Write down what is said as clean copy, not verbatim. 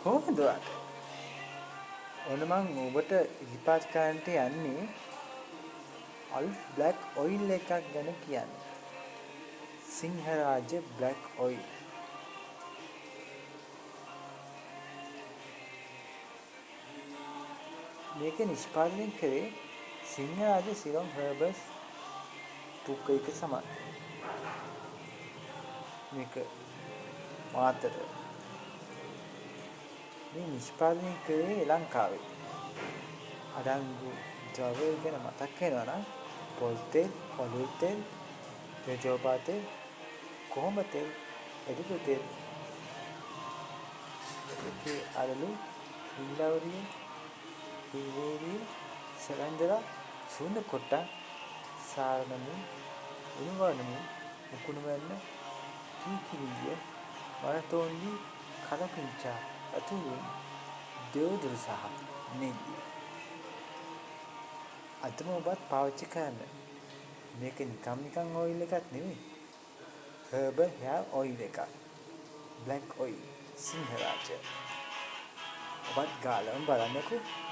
කොහොමද ඔයාට? ඔන්න මම ඔබට ඉලිපාත් කරන්නට යන්නේ අල්ෆ් බ්ලැක් ඔයිල් එකක් ගැන කියන්න. Sinharaja black oil. මේක නිෂ්පාදනය කරේ සිංහරාජ සිරම් හර්බස් පුක්කයික සමත්. මේක මාතර. මේ නිෂ්පාදනය කරේ ලංකාවේ. අඩංගු ද්‍රව්‍ය ගැන මතක් වෙනවා නම් පොල් තෙල්, ඔලිව් තෙල්, ජෝජෝබා තෙල්, කොහොඹ තෙල්, එඩිබු තෙල්, ඒකේ අරලු, ඉල්ලවරිය, හිවේරිය, සලන්දරා, සුවඳ කොට්ට, සාරනමු, උණුවරනමු, මුකුණු වැන්න, කීකිරිය, වරතෝන්දි, කලපිංචා, අතුරුන්, දෙව්දුරු සහ නෙල්ලිය. අදම ඔබත් පාවිච්චි කරන්න. මේක නිකම් ඔයිල් එකක් නෙමෙයි. හර්බල් හෙයාර් ඔයිල් එකක්. Black oil Sinharaja. ඔබත් ගාලම බලන්නකෝ.